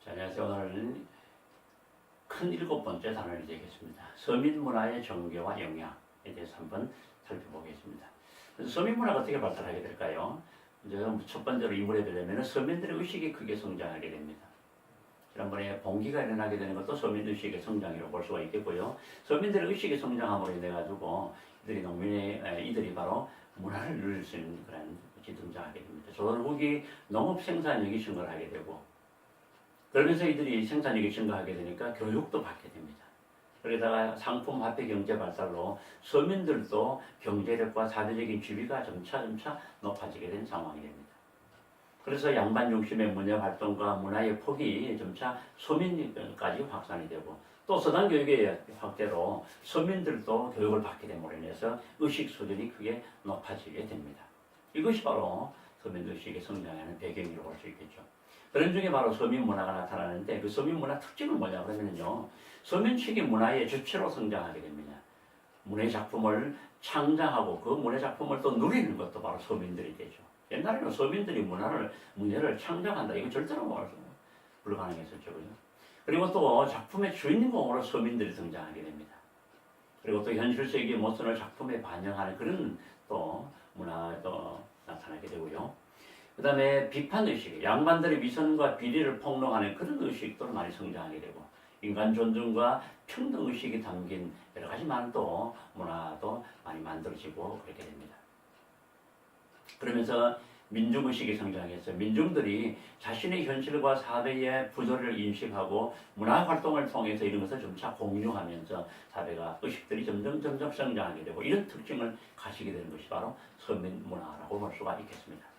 자, 안녕하세요. 오늘은 큰 7번째 단원이 되겠습니다. 서민문화의 정교와 영향에 대해서 한번 살펴보겠습니다. 그래서 서민문화가 어떻게 발달하게 될까요? 이제 첫 번째로 인물에 되려면 서민들의 의식이 크게 성장하게 됩니다. 지난번에 봉기가 일어나게 되는 것도 서민의식의 성장이라고 볼 수가 있겠고요. 서민들의 의식이 성장함으로 인해 가지고 이들이 바로 문화를 누릴 수 있는 그런 것이 등장하게 됩니다. 조선 후기 농업 생산력이 증가를 하게 되고, 그러면서 이들이 생산력이 증가하게 되니까 교육도 받게 됩니다. 그러다가 상품 화폐 경제 발달로 서민들도 경제력과 사회적인 지위가 점차 높아지게 된 상황이 됩니다. 그래서 양반 중심의 문화 활동과 문화의 폭이 점차 서민까지 확산이 되고, 또 서당 교육의 확대로 서민들도 교육을 받게 됨으로 인해서 의식 수준이 크게 높아지게 됩니다. 이것이 바로 서민의식의 성장하는 배경이라고 볼 수 있겠죠. 그런 중에 바로 서민 문화가 나타나는데, 그 서민 문화 특징은 뭐냐 그러면요, 서민식이 문화의 주체로 성장하게 됩니다. 문의 작품을 창작하고 그 문의 작품을 또 누리는 것도 바로 서민들이 되죠. 옛날에는 서민들이 문예를 창작한다, 이거 절대로 불가능했었죠. 그죠? 그리고 또 작품의 주인공으로 서민들이 등장하게 됩니다. 그리고 또 현실 세계의 모습을 작품에 반영하는 그런 또 문화도 나타나게 되고요. 그 다음에 비판의식, 양반들의 위선과 비리를 폭로하는 그런 의식도 많이 성장하게 되고, 인간 존중과 평등의식이 담긴 여러 가지 많은 또 문화도 많이 만들어지고 그렇게 됩니다. 그러면서 민중의식이 성장해서 민중들이 자신의 현실과 사회의 부조리를 인식하고 문화활동을 통해서 이런 것을 점차 공유하면서 사회가 의식들이 점점 성장하게 되고, 이런 특징을 가지게 되는 것이 바로 서민문화라고 볼 수가 있겠습니다.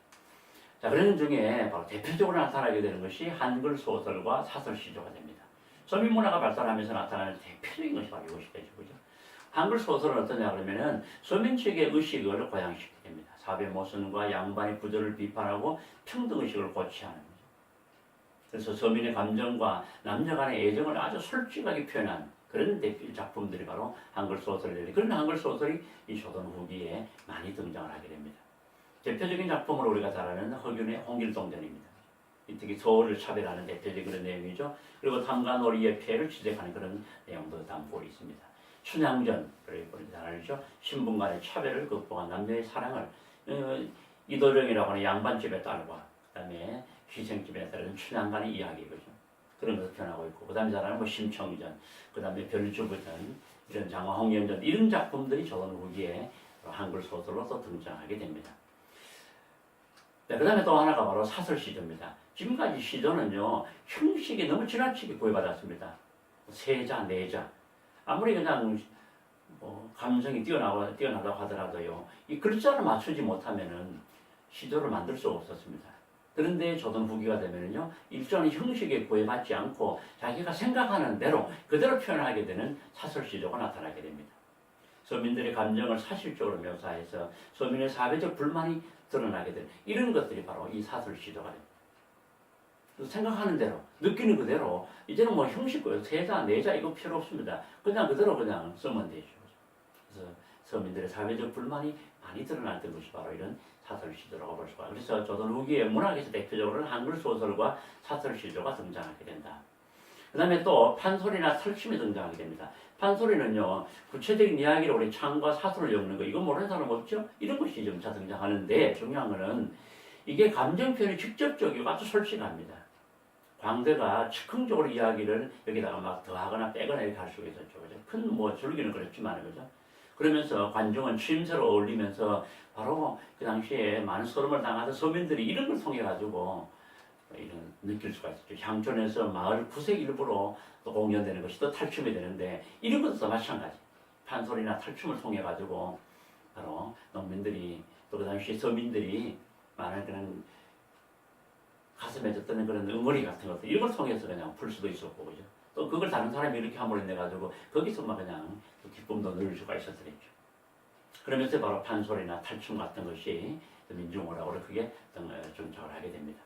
자, 그런 중에 바로 대표적으로 나타나게 되는 것이 한글 소설과 사설 시조가 됩니다. 서민문화가 발달하면서 나타나는 대표적인 것이 바로 이것이 되죠. 그죠? 한글 소설은 어떠냐 그러면은 서민 측의 의식을 고양시키게 됩니다. 사회 모순과 양반의 부조를 비판하고 평등의식을 고취하는 거죠. 그래서 서민의 감정과 남녀 간의 애정을 아주 솔직하게 표현한 그런 작품들이 바로 한글 소설들이, 그런 한글 소설이 이 조선 후기에 많이 등장을 하게 됩니다. 대표적인 작품으로 우리가 잘 아는 허균의 홍길동전입니다. 특히 서울을 차별하는 대표적인 그런 내용이죠. 그리고 탐관오리의 폐해를 지적하는 그런 내용도 담고 있습니다. 춘향전, 그리고 잘 알죠. 신분 간의 차별을 극복한 남녀의 사랑을, 이도령이라고 하는 양반집의 딸과 그 다음에 희생집에 따른 춘향 간의 이야기거죠. 그런 것을 표현하고 있고, 그 다음에 잘 아는 심청전, 그 다음에 별주부전, 이런 장화홍련전, 이런 작품들이 조선 후기에 한글 소설로서 등장하게 됩니다. 네, 그 다음에 또 하나가 바로 사설 시조입니다. 지금까지 시조는요, 형식이 너무 지나치게 구애받았습니다. 세자, 내자. 아무리 그냥 감성이 뛰어나다고 하더라도요, 이 글자를 맞추지 못하면은 시조를 만들 수 없었습니다. 그런데 조선 후기가 되면은요, 일정한 형식에 구애받지 않고 자기가 생각하는 대로 그대로 표현하게 되는 사설 시조가 나타나게 됩니다. 서민들의 감정을 사실적으로 묘사해서 서민의 사회적 불만이 드러나게 되는 이런 것들이 바로 이 사설 시조가 됩니다. 생각하는 대로, 느끼는 그대로, 이제는 뭐 형식고요, 세자, 내자 이거 필요 없습니다. 그냥 그대로 그냥 쓰면 되죠. 그래서 서민들의 사회적 불만이 많이 드러났던 것이 바로 이런 사설 시조라고 볼 수가 있습니다. 그래서 조선 후기의 문학에서 대표적으로는 한글 소설과 사설 시조가 등장하게 된다. 그 다음에 또 판소리나 설침이 등장하게 됩니다. 판소리는요, 구체적인 이야기를 우리 창과 사설을 엮는 거, 이거 모르는 사람 없죠? 이런 것이 점차 등장하는데, 중요한 거는 이게 감정 표현이 직접적이고 아주 솔직합니다. 광대가 즉흥적으로 이야기를 여기다가 막 더하거나 빼거나 이렇게 할 수가 있었죠. 그죠? 큰 줄기는 그렇지만, 그죠? 그러면서 관중은 추임새로 어울리면서 바로 그 당시에 많은 서름을 당하던 서민들이 이런 걸 통해가지고 이런 느낄 수가 있었죠. 향촌에서 마을 구색 일부로 또 공연되는 것이 또 탈춤이 되는데, 이런 것도 마찬가지. 판소리나 탈춤을 통해 가지고 바로 농민들이 또 그 당시 서민들이 많은 그런 가슴에 젖드는 그런 응어리 같은 것들, 이런 걸 통해서 그냥 풀 수도 있었고, 그죠? 또 그걸 다른 사람이 이렇게 함으로 인해 가지고 거기서 막 그냥 기쁨도 누릴 수가 있었더랬죠. 그러면서 바로 판소리나 탈춤 같은 것이 민중문화로 크게 정착을 하게 됩니다.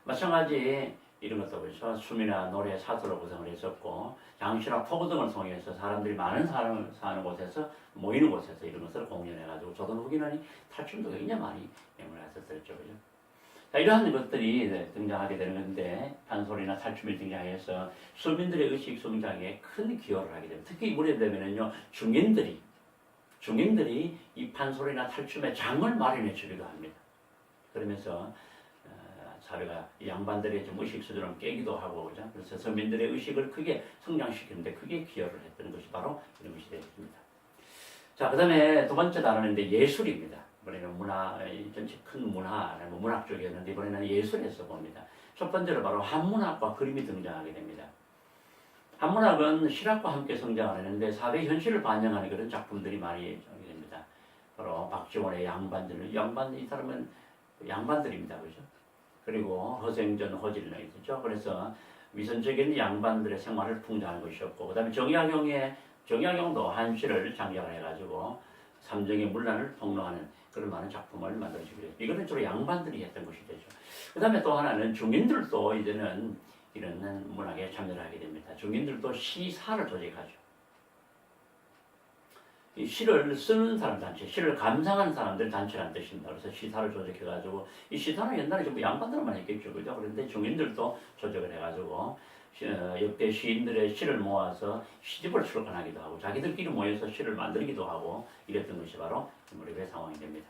마찬가지 이런 것도 그렇죠. 춤이나 노래, 사설로 구성을 했었고, 장시나 포구 등을 통해서 사람들이 많은 사람을 사는 곳에서, 모이는 곳에서 이런 것을 공연해가지고 조선 후기는 탈춤도 굉장히 많이 연구를 했었죠. 그죠? 자, 이러한 것들이 등장하게 되는 건데 판소리나 탈춤이 등장해서 서민들의 의식 성장에 큰 기여를 하게 됩니다. 특히 이번에 되면은요 중인들이 이 판소리나 탈춤의 장을 마련해 주기도 합니다. 그러면서 사회가 양반들의 좀 의식 수준을 깨기도 하고 그죠? 그래서 서민들의 의식을 크게 성장시키는데 크게 기여를 했던 것이 바로 이런 것이 되겠습니다. 자, 그 다음에 두 번째 단어는 예술입니다. 이번에는 문화, 전체 큰 문화, 문학 쪽이었는데 이번에는 예술에서 봅니다. 첫 번째로 바로 한문학과 그림이 등장하게 됩니다. 한문학은 실학과 함께 성장하는데 사회 현실을 반영하는 그런 작품들이 많이 하게 됩니다. 바로 박지원의 양반들, 이 사람은 양반들입니다. 그죠? 그리고 허생전, 허진래 있죠. 그래서 위선적인 양반들의 생활을 풍자하는 것이었고, 그 다음에 정약용도 한시를 장작을 해가지고 삼정의 문란을 폭로하는 그런 많은 작품을 만들어주기로 했죠. 이거는 주로 양반들이 했던 것이 되죠. 그 다음에 또 하나는 중인들도 이제는 이런 문학에 참여를 하게 됩니다. 중인들도 시사를 조직하죠. 이 시를 쓰는 사람 단체, 시를 감상하는 사람들 단체라는 뜻입니다. 그래서 시사를 조직해가지고, 이 시사는 옛날에 전부 양반들만 했겠죠. 그죠? 그런데 중인들도 조직을 해가지고, 역대 시인들의 시를 모아서 시집을 출간하기도 하고, 자기들끼리 모여서 시를 만들기도 하고, 이랬던 것이 바로 무렵의 상황이 됩니다.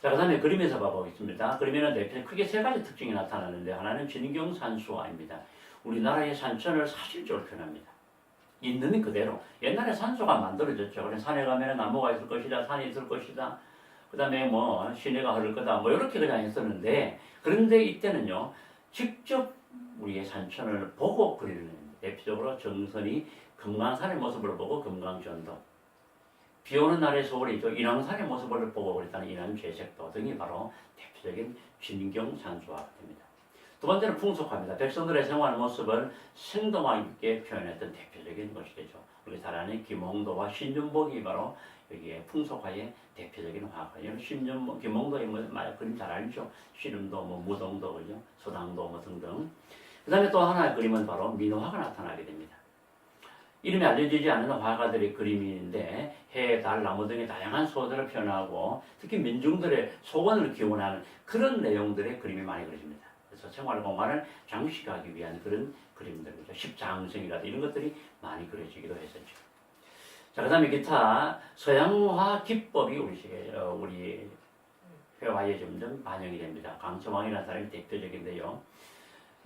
자, 그 다음에 그림에서 봐보겠습니다. 그림에는 대표 크게 세 가지 특징이 나타나는데, 하나는 진경산수화입니다. 우리나라의 산천을 사실적으로 표현합니다. 있는 그대로. 옛날에 산소가 만들어졌죠. 그래서 산에 가면 나무가 있을 것이다, 산이 있을 것이다. 그 다음에 뭐 시내가 흐를 거다. 뭐 이렇게 그냥 했었는데, 그런데 이때는요, 직접 우리의 산천을 보고 그리는 대표적으로 정선이 금강산의 모습을 보고 금강전도, 비 오는 날의 서울이 있죠. 인왕산의 모습을 보고 그랬다는 인왕죄색도 등이 바로 대표적인 진경산수화가 됩니다. 두 번째는 풍속화입니다. 백성들의 생활 모습을 생동화 있게 표현했던 대표적인 것이 되죠. 우리 잘 아는 김홍도와 신윤복이 바로 여기에 풍속화의 대표적인 화가예요. 김홍도의 그림 잘 알죠? 씨름도, 무동도, 그죠? 소당도, 등등. 그 다음에 또 하나의 그림은 바로 민화가 나타나게 됩니다. 이름이 알려지지 않는 화가들의 그림인데 해, 달, 나무 등의 다양한 소들을 표현하고 특히 민중들의 소원을 기원하는 그런 내용들의 그림이 많이 그려집니다. 그래서 생활 공간을 장식하기 위한 그런 그림들, 십장생이라든지 이런 것들이 많이 그려지기도 했었죠. 자, 그 다음에 기타 서양화 기법이 우리 회화에 점점 반영이 됩니다. 강서왕이라는 사람이 대표적인데요.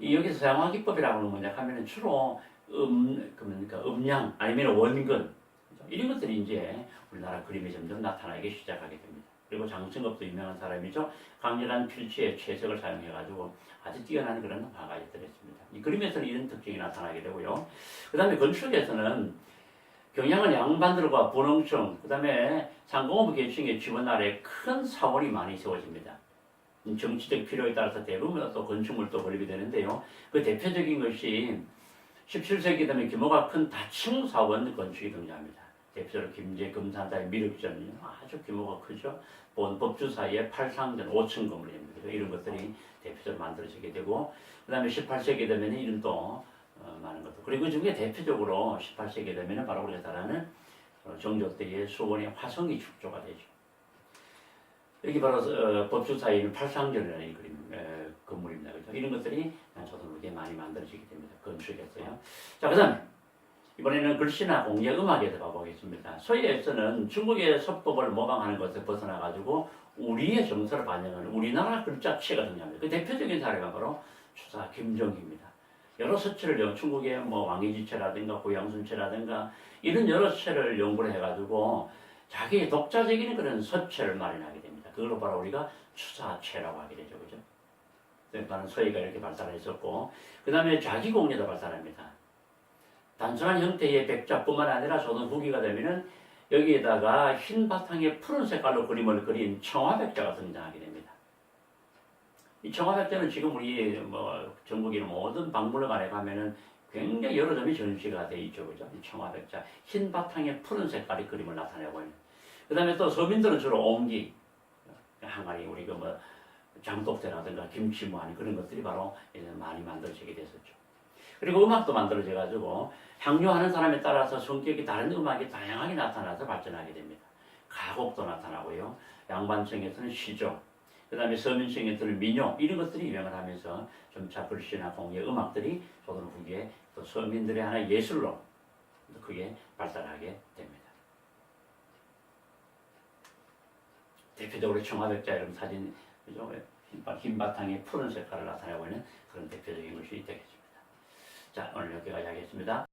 여기서 서양화 기법이라고 하는 뭐냐 하면은 주로 그러니까 음양 아니면 원근 이런 것들이 이제 우리나라 그림에 점점 나타나기 시작하게 됩니다. 그리고 장승업도 유명한 사람이죠. 강렬한 필체의 채색을 사용해가지고 아주 뛰어난 그런 화가였습니다. 이 그림에서는 이런 특징이 나타나게 되고요. 그 다음에 건축에서는 경향은 양반들과 분홍층, 그 다음에 상공업 계층의 집안 아래 큰 사원이 많이 세워집니다. 정치적 필요에 따라서 대부분 또 건축물도 걸리게 되는데요. 그 대표적인 것이 17세기 되면 규모가 큰 다층 사원 건축이 등장합니다. 대표적으로 김제 금산사의 미륵전이요. 아주 규모가 크죠. 법주 사이에 팔상전 5층 건물입니다. 이런 것들이 대표적으로 만들어지게 되고, 그 다음에 18세기 되면 이런 또 많은 것들. 그리고 그 중에 대표적으로 18세기 되면 바로 우리가 잘 아는 정조 때의 수원의 화성이 축조가 되죠. 여기 바로 법주 사이에는 팔상전이라는 건물입니다. 그렇죠? 이런 것들이 조선후기에 많이 만들어지게 됩니다. 건축에서요. 자, 그 다음에 이번에는 글씨나 공예 음악에서 봐보겠습니다. 서예에서는 중국의 서법을 모방하는 것에 벗어나가지고 우리의 정서를 반영하는 우리나라 글자체가 등장합니다. 그 대표적인 사례가 바로 추사 김정희입니다. 여러 서체를 중국의 왕이지체라든가 고양순체라든가 이런 여러 체를 연구를 해가지고 자기의 독자적인 그런 서체를 마련하게 됩니다. 그걸로 바로 우리가 추사체라고 하게 되죠. 그죠? 그러니까 서예가 이렇게 발달을 했었고, 그 다음에 자기공예도 발달합니다. 단순한 형태의 백자뿐만 아니라 조선 후기가 되면은 여기에다가 흰 바탕에 푸른 색깔로 그림을 그린 청화백자가 등장하게 됩니다. 이 청화백자는 지금 우리 전국의 모든 박물관에 가면은 굉장히 여러 점이 전시가 되어 있죠. 그죠? 이 청화백자. 흰 바탕에 푸른 색깔의 그림을 나타내고 있는. 그 다음에 또 서민들은 주로 옹기, 항아리, 우리 장독대라든가 김치무한 그런 것들이 바로 많이 만들어지게 됐었죠. 그리고 음악도 만들어져가지고 향유하는 사람에 따라서 성격이 다른 음악이 다양하게 나타나서 발전하게 됩니다. 가곡도 나타나고요. 양반층에서는 시조, 그 다음에 서민성에 드는 민요 이런 것들이 유행을 하면서 점차 불시나 공예 음악들이 조선 후기에 또 서민들의 하나의 예술로 크게 발달하게 됩니다. 대표적으로 청화백자 이런 사진, 그죠? 흰 바탕에 푸른 색깔을 나타내고 있는 그런 대표적인 것이 되겠습니다. 자, 오늘 여기까지 하겠습니다.